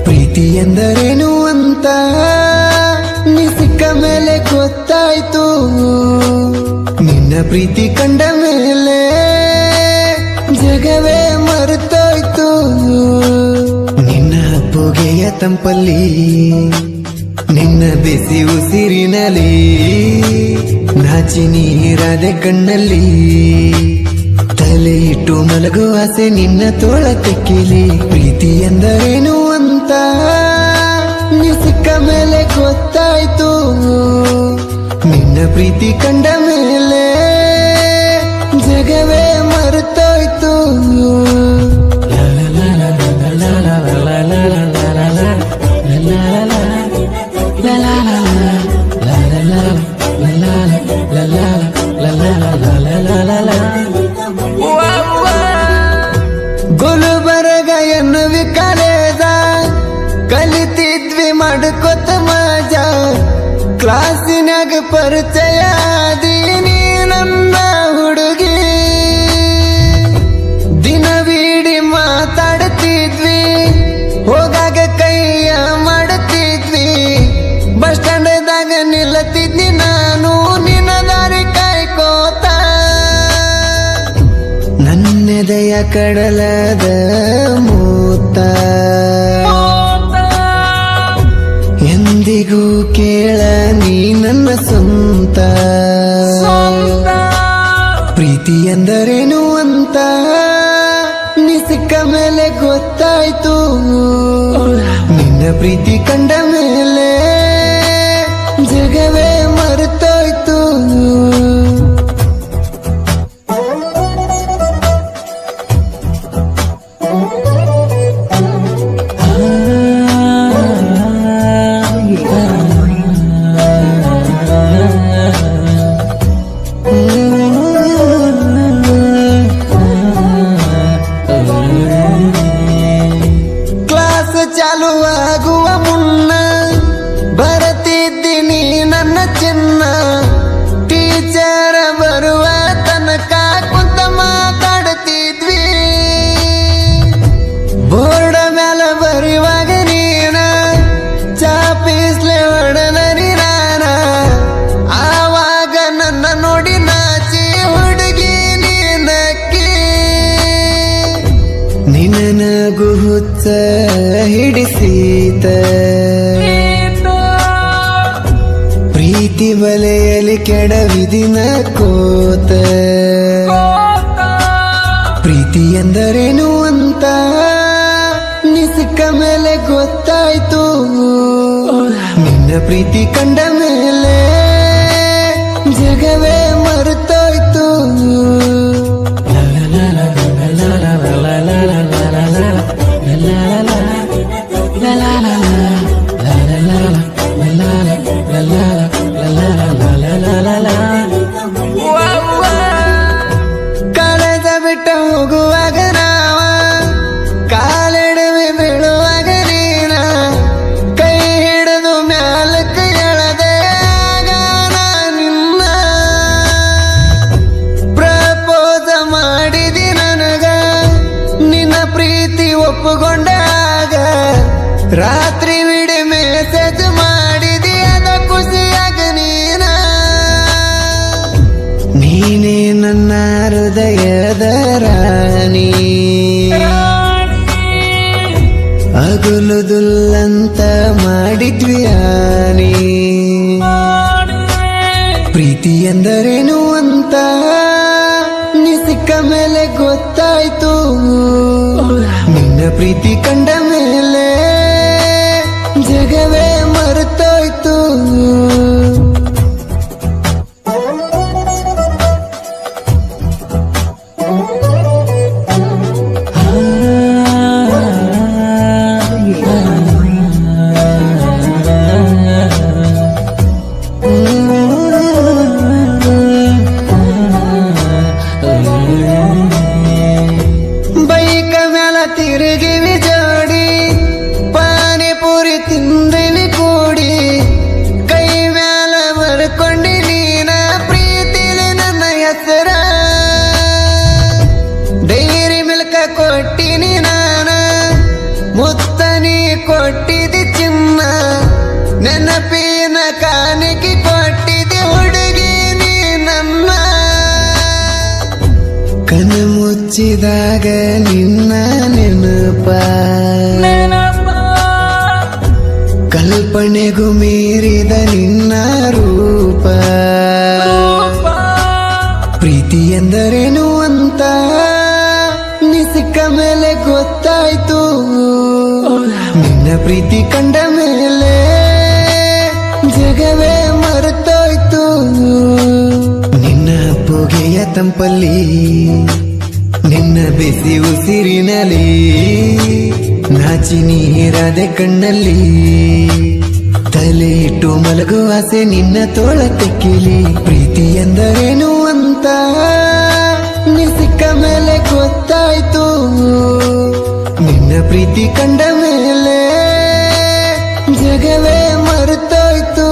ಪ್ರೀತಿ ಎಂದರೇನು ಅಂತ ನೀ ಸಿಕ್ಕ ಮೇಲೆ ಗೊತ್ತಾಯ್ತು. ನಿನ್ನ ಪ್ರೀತಿ ಕಂಡ ಮೇಲೆ ಜಗವೇ ಮರೆತೋಯ್ತು. ನಿನ್ನ ಅಪ್ಪುಗೆಯ ತಂಪಲ್ಲಿ, ನಿನ್ನ ಬಿಸಿ ಉಸಿರಿನಲ್ಲಿ, ನಾಚಿ ನೀರಾದೆ ಕಣ್ಣಲ್ಲಿ, ತಲೆ ಇಟ್ಟು ಮಲಗುವ ಆಸೆ ನಿನ್ನ ತೋಳ ತೆಕ್ಕಿಲಿ. ಪ್ರೀತಿ ಎಂದರೇನು ಅಂತ ನೀ ಸಿಕ್ಕ ಮೇಲೆ ಗೊತ್ತಾಯ್ತು. ನಿನ್ನ ಪ್ರೀತಿ ಕಂಡ ಮೇಲೆ ಜಗವೇ ಮರೆತೋಯ್ತು. ಗುಲ್ಬರ್ಗ ಎನ್ನುವಿ ಕಾಲೇಜ ಕಲಿತಿದ್ವಿ ಮಾಡ್ಕೊತ ಮಜಾ. ಕ್ಲಾಸಿನಾಗ ಪರಿಚಯ ಆದೀನಿ ನನ್ನ ಹುಡುಗಿ. ದಿನವಿಡೀ ಮಾತಾಡ್ತಿದ್ವಿ, ಹೋಗಾಗ ಕೈಯ ಮಾಡ್ತಿದ್ವಿ. ಬಸ್ ಸ್ಟ್ಯಾಂಡ್ದಾಗ ನಿಲ್ಲತಿದ್ನಿ ನಾನು ನಿನ್ನ ದಾರಿ ಕಾಯ್ಕೋತ. ನನ್ನೆದೆಯ ಕಡಲದ ಮೂತ ಎಂದಿಗೂ ಕೇಳ ನೀ ನನ್ನ ಸ್ವಂತ. ಪ್ರೀತಿ ಎಂದರೇನು ಅಂತ ನೀ ಸಿಕ್ಕ ಮೇಲೆ ಗೊತ್ತಾಯ್ತು. ನಿನ್ನ ಪ್ರೀತಿ ಕಂಡ ಮೇಲೆ ಜಗವೇ ಮರೆತೋಯ್ತು. ಕ್ಲಾಸ್ ಚಾಲು ಆಗುವ ಮುನ್ನ ಬರತಿದ್ದೀನಿ ನನ್ನ ಚಿನ್ನ. ಟೀಚರ್ ಬರುವ ತನಕ ಕುಂತ ಮಾತಾಡ್ತಿದ್ವಿ. ಬೋರ್ಡ ಮ್ಯಾಲ ಬರುವಾಗ ನೀನ ಚಾಪಿಸ್ಲೆ ಹೊಡನರಿ ನಾನ. ಆವಾಗ ನನ್ನ ನೋಡಿ ನಾಚಿ ಹುಡುಗಿ ನೀನಕ್ಕಿ. ನಿನ್ನ ನಗು ಹುಚ್ಚ ಹಿಡಿಸೀತ. ಪ್ರೀತಿ ಬಲೆಯಲ್ಲಿ ಕೆಡವಿದಿನ ಕೋತ. ಪ್ರೀತಿ ಎಂದರೇನು ಅಂತ ನೀ ಸಿಕ್ಕ ಮೇಲೆ ಗೊತ್ತಾಯ್ತು. ನಿನ್ನ ಪ್ರೀತಿ ಕಂಡ ಮೇಲೆ ಜಗವೇ ಮರೆತೋಯ್ತು. ಕಾಲೇಜ ಬಿಟ್ಟ ಹೋಗುವಾಗ ನಾವ, ಕಾಲೆಡವಿ ಬೀಳುವಾಗ ನೀನ. ಕೈ ಹಿಡಿದು ಮ್ಯಾಲಕ್ಕೆ ಎಳದೆ ಆಗ ನಾ ನಿನ್ನ. ಪ್ರಪೋಸ ಮಾಡಿದಿ ನನಗ, ನಿನ್ನ ಪ್ರೀತಿ ಒಪ್ಪುಕೊಂಡಾಗ. ರಾತ್ರಿ ವಿಡಿ ಮೆಸೇಜ್ ಮಾಡಿದಿ ಅದ ಖುಷಿಯಾಗ ನೀನ. ನೀನೇ ನನ್ನ ಹೃದಯದ ರಾಣಿ. ಅಗುಲುದುಲ್ಲಂತ ಮಾಡಿದ್ವಿ ಆನಿ. ಪ್ರೀತಿ ಎಂದರೇನು ಅಂತ ನೀ ಸಿಕ್ಕ ಮೇಲೆ ಗೊತ್ತಾಯ್ತು. ನಿನ್ನ ಪ್ರೀತಿ ಕಂಡ ಮೇಲೆ ಜಗವೇ ಮರೆತೋಯ್ತು. ಬೈಕ ಮ್ಯಾಲ ತಿರುಗಿವಿ ಜೋಡಿ, ಕಣ್ಣು ಮುಚ್ಚಿದಾಗ ನಿನ್ನ ನೆನಪ ಕಲ್ಪನೆಗೂ ಮೀರಿದ ನಿನ್ನ ರೂಪ ಪ್ರೀತಿ ಎಂದರೇನು ಅಂತ ನೀ ಸಿಕ್ಕ ಮೇಲೆ ಗೊತ್ತಾಯ್ತು ನಿನ್ನ ಪ್ರೀತಿ ಕಂಡ ಮೇಲೆ ಜಗವೇ ಮರೆತೋಯ್ತು ನಿನ್ನ ಪೊಗೆಯ ತಂಪಲ್ಲಿ ನಿನ್ನ ಬಿಸಿ ಉಸಿರಿನಲ್ಲಿ ನಾಚಿ ನೀರಾದೆ ಕಣ್ಣಲ್ಲಿ ತಲೆ ಇಟ್ಟು ಮಲಗುವ ಆಸೆ ನಿನ್ನ ತೋಳ ತೆಕ್ಕಿಲಿ ಪ್ರೀತಿ ಎಂದರೇನು ಅಂತ ನೀ ಸಿಕ್ಕ ಮೇಲೆ ಗೊತ್ತಾಯ್ತು ನಿನ್ನ ಪ್ರೀತಿ ಕಂಡ ಮೇಲೆ ಜಗವೇ ಮರೆತೋಯ್ತು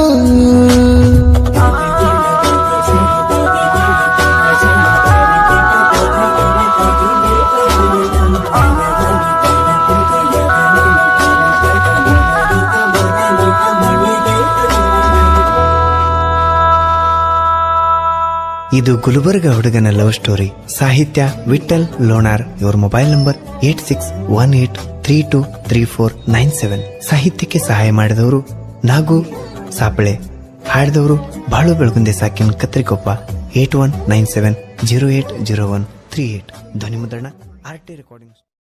ಇದು ಗುಲ್ಬರ್ಗ ಹುಡುಗನ ಲವ್ ಸ್ಟೋರಿ. ಸಾಹಿತ್ಯ ವಿಠಲ್ ಲೋಣಾರ್. ಇವರ ಮೊಬೈಲ್ ನಂಬರ್ 8618323497. ಸಾಹಿತ್ಯಕ್ಕೆ ಸಹಾಯ ಮಾಡಿದವರು ನಾಗು ಸಾಪಳೆ. ಹಾಡಿದವರು ಬಾಳು ಬೆಳಗುಂದೆ ಸಾಕಿನ್ ಕತ್ರಿಕೊಪ್ಪ. 8197080138. ಧ್ವನಿ ಮುದ್ರಣ RT ರೆಕಾರ್ಡಿಂಗ್.